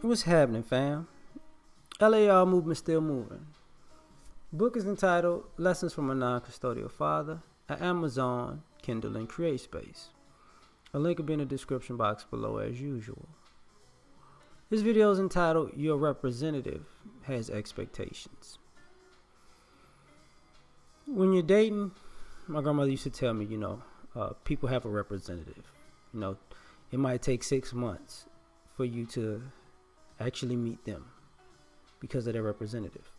What's happening, fam? L.A.R. movement still moving. Book is entitled Lessons from a Non-Custodial Father at Amazon, Kindle, and CreateSpace. A link will be in the description box below as usual. This video is entitled Your Representative Has Expectations. When you're dating, my grandmother used to tell me, people have a representative. It might take 6 months for you to actually meet them because of their representative.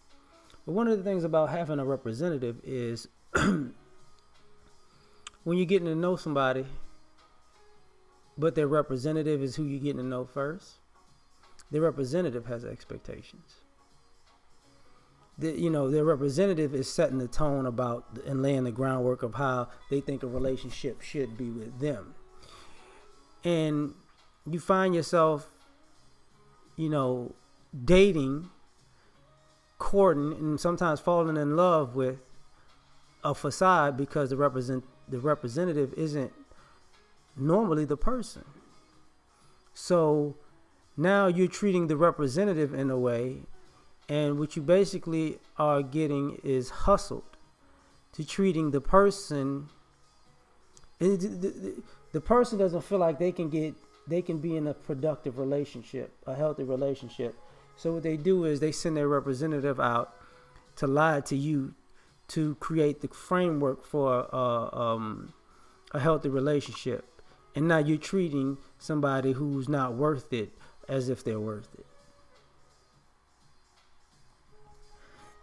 But one of the things about having a representative is when you're getting to know somebody, but their representative is who you're getting to know first, their representative has expectations. Their representative is setting the tone about and laying the groundwork of how they think a relationship should be with them. And you find yourself, dating, courting, and sometimes falling in love with a facade because the representative isn't normally the person. So now you're treating the representative in a way, and what you basically are getting is hustled to treating the person. The person doesn't feel like they can be in a productive relationship, a healthy relationship. So what they do is they send their representative out to lie to you to create the framework for a healthy relationship. And now you're treating somebody who's not worth it as if they're worth it.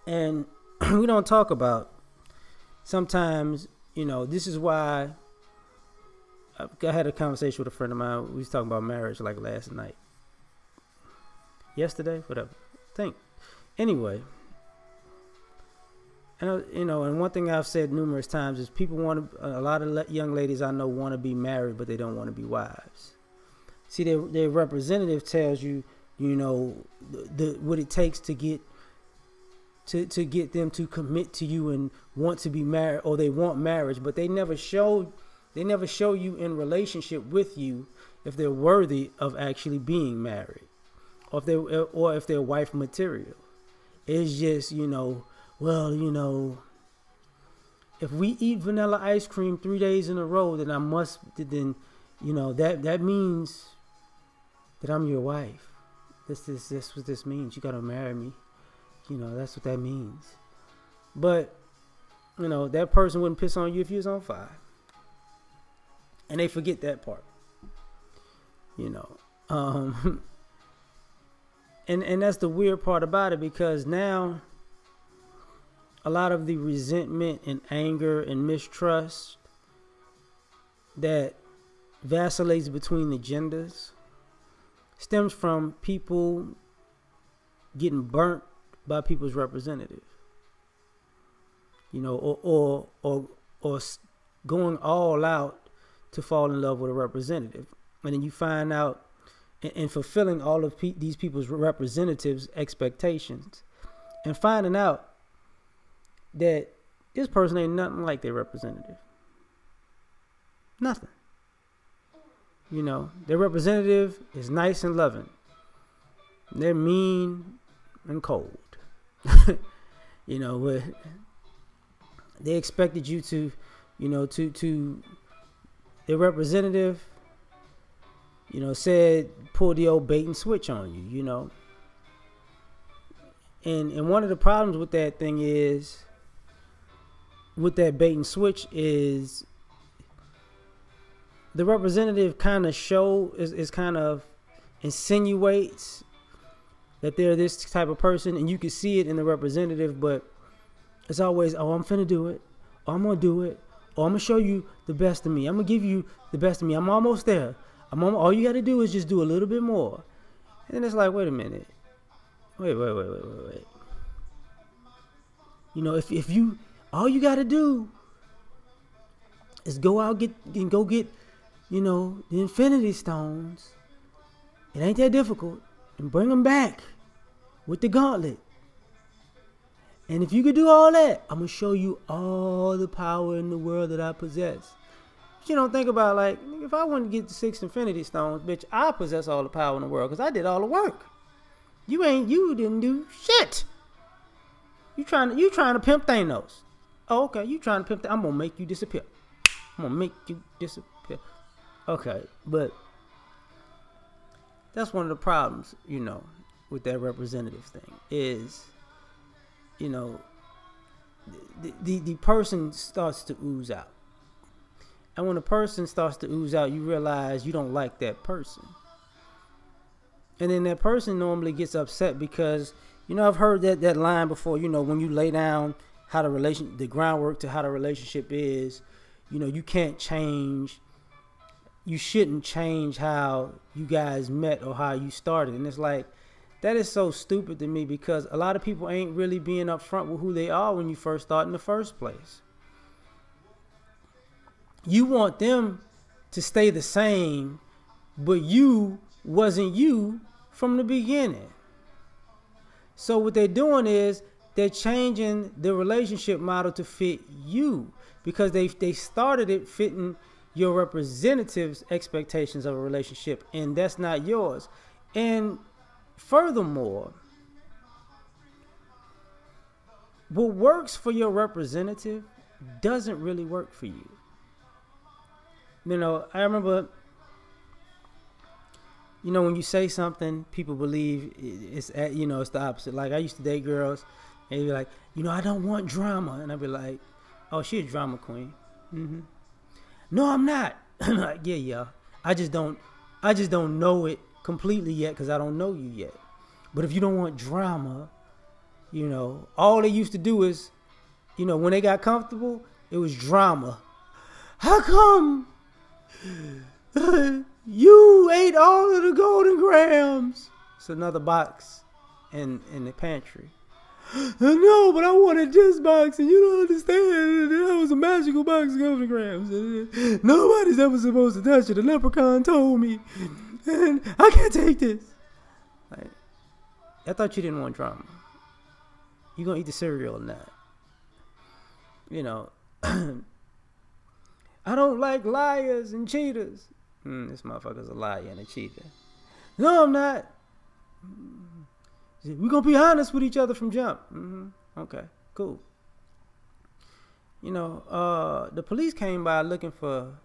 And we don't talk about sometimes, this is why I had a conversation with a friend of mine. We was talking about marriage like last night. Yesterday, whatever. Anyway. And one thing I've said numerous times is a lot of young ladies I know want to be married, but they don't want to be wives. See, their representative tells you, what it takes to get them to commit to you and want to be married, or they want marriage, but they never show you in relationship with you if they're worthy of actually being married, or if they're wife material. It's just, if we eat vanilla ice cream 3 days in a row, then that means that I'm your wife. That's what this means. You gotta marry me. That's what that means. But, that person wouldn't piss on you if you was on fire. And they forget that part. And that's the weird part about it, because now a lot of the resentment and anger and mistrust that vacillates between the genders stems from people getting burnt by people's representative, or going all out to fall in love with a representative. And then you find out, and fulfilling all of these people's representatives' expectations, and finding out that this person ain't nothing like their representative. Nothing. Their representative is nice and loving. They're mean and cold. But they expected you to, to their representative, said, pull the old bait and switch on you, And one of the problems with that thing is, with that bait and switch, is the representative kind of insinuates that they're this type of person, and you can see it in the representative, but it's always, I'm finna do it, or I'm gonna do it, or I'm gonna show you the best of me. I'm gonna give you the best of me. I'm almost there. All you gotta do is just do a little bit more. And then it's like, wait a minute. Wait. If you, all you gotta do is go out get the Infinity Stones. It ain't that difficult. And bring them back with the gauntlet. And if you could do all that, I'm going to show you all the power in the world that I possess. But you don't think about, like, if I want to get the 6 Infinity Stones, bitch, I possess all the power in the world because I did all the work. You didn't do shit. You trying to pimp Thanos. Oh, okay. You trying to pimp I'm gonna make you disappear. I'm gonna make you disappear. Okay, but that's one of the problems, with that representative thing is, the person starts to ooze out. And when a person starts to ooze out, you realize you don't like that person. And then that person normally gets upset because, I've heard that line before, when you lay down how the groundwork to how the relationship is, you can't change, you shouldn't change how you guys met or how you started. And it's like, that is so stupid to me because a lot of people ain't really being upfront with who they are when you first start in the first place. You want them to stay the same, but you wasn't you from the beginning. So what they're doing is they're changing the relationship model to fit you because they started it fitting your representative's expectations of a relationship, and that's not yours. And furthermore, what works for your representative doesn't really work for you. I remember, when you say something, people believe it's the opposite. Like I used to date girls, and they'd be like, I don't want drama, and I'd be like, oh, she a drama queen. Mm-hmm. No, I'm not. I'm like, yeah. I just don't know it completely yet because I don't know you yet. But if you don't want drama, all they used to do is, when they got comfortable, it was drama. How come you ate all of the Golden Grams? It's another box in the pantry. No, but I wanted this box, and you don't understand. That was a magical box of Golden Grams. Nobody's ever supposed to touch it. The leprechaun told me, and I can't take this. Like, I thought you didn't want drama. You gonna eat the cereal or not? I don't like liars and cheaters. This motherfucker's a liar and a cheater. No, I'm not. We're going to be honest with each other from jump. Mm-hmm. Okay, cool. The police came by looking for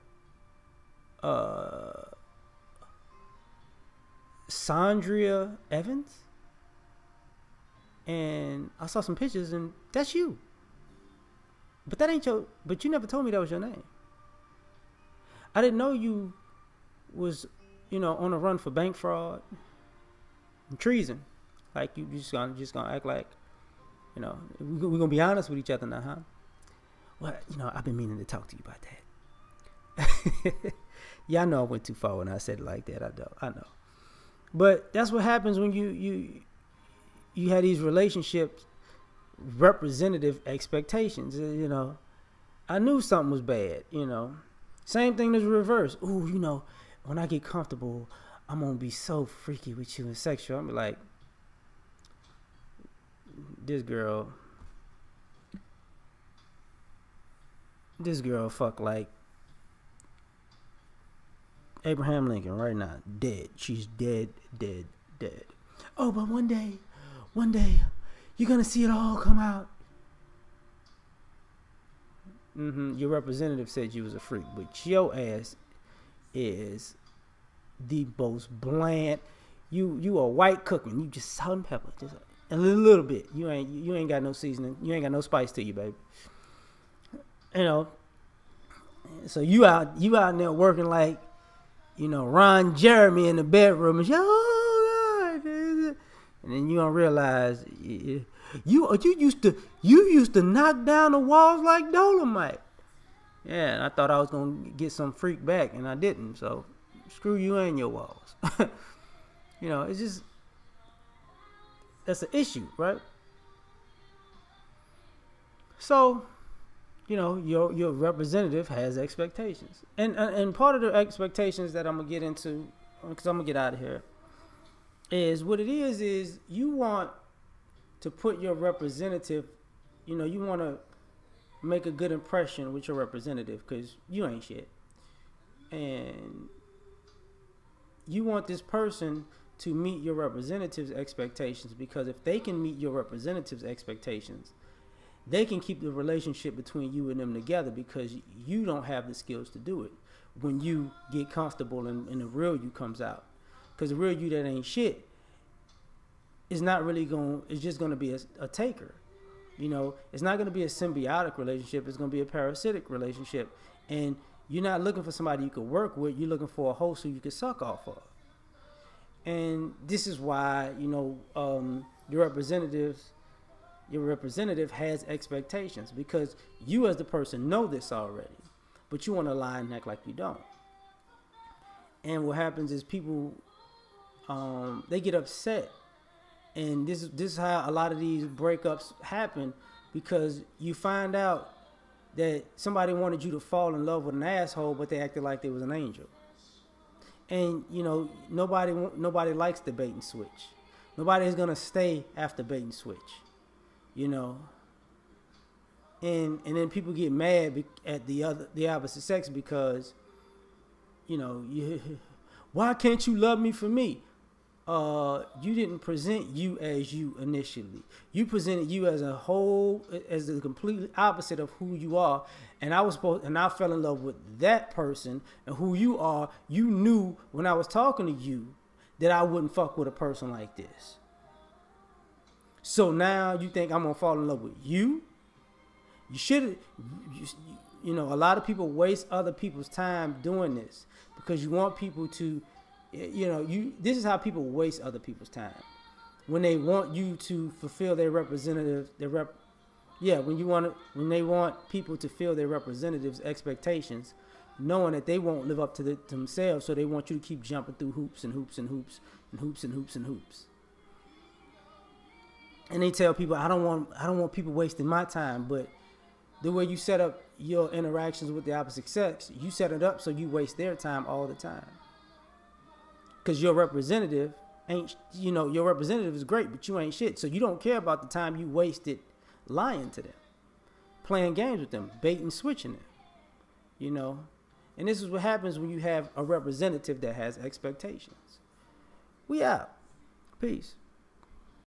Sandria Evans. And I saw some pictures, and that's you. But that ain't but you never told me that was your name. I didn't know you was, on a run for bank fraud and treason. Like you just gonna act like, we're gonna be honest with each other now, huh? Well, I've been meaning to talk to you about that. Yeah, I know I went too far when I said it like that. I know. But that's what happens when you have these relationships, representative expectations. I knew something was bad. Same thing as reverse. Ooh, when I get comfortable, I'm gonna be so freaky with you and sexual. I'm like, this girl fuck like Abraham Lincoln right now, dead. She's dead. Oh, but one day, you're gonna see it all come out. Your representative said you was a freak, but your ass is the most bland. You are white cooking. You just salt and pepper, just a little bit. You ain't got no seasoning. You ain't got no spice to you, baby. So you out there working like, Ron Jeremy in the bedroom, and and then you don't realize you used to knock down the walls like Dolomite. Yeah, and I thought I was gonna get some freak back, and I didn't. So screw you and your walls. It's just, that's an issue, right? So, your representative has expectations, and part of the expectations that I'm gonna get into, because I'm gonna get out of here, is what it is you want to put your representative, you want to make a good impression with your representative because you ain't shit, and you want this person to meet your representative's expectations, because if they can meet your representative's expectations, they can keep the relationship between you and them together, because you don't have the skills to do it when you get comfortable and the real you comes out. Because the real you that ain't shit is not really going, it's just going to be a taker. You know, it's not going to be a symbiotic relationship. It's going to be a parasitic relationship. And you're not looking for somebody you can work with. You're looking for a host who you can suck off of. And this is why, you know, your representative has expectations, because you as the person know this already, but you want to lie and act like you don't. And what happens is people, they get upset. And this is how a lot of these breakups happen, because you find out that somebody wanted you to fall in love with an asshole, but they acted like they was an angel. And, you know, nobody likes the bait and switch. Nobody is going to stay after bait and switch, you know. And then people get mad at the opposite sex because, you know, why can't you love me for me? You didn't present you as you initially. You presented you as a whole, as the complete opposite of who you are. And I fell in love with that person and who you are. You knew when I was talking to you that I wouldn't fuck with a person like this. So now you think I'm gonna fall in love with you? You should, you know, a lot of people waste other people's time doing this because you want people to, you know, this is how people waste other people's time. When they want you to fulfill their representative, when they want people to fill their representatives' expectations, knowing that they won't live up to themselves, so they want you to keep jumping through hoops and hoops and hoops and hoops and hoops and hoops. And they tell people, I don't want people wasting my time, but the way you set up your interactions with the opposite sex, you set it up so you waste their time all the time. Because your representative your representative is great, but you ain't shit. So you don't care about the time you wasted lying to them, playing games with them, bait and switching them, you know. And this is what happens when you have a representative that has expectations. We out. Peace.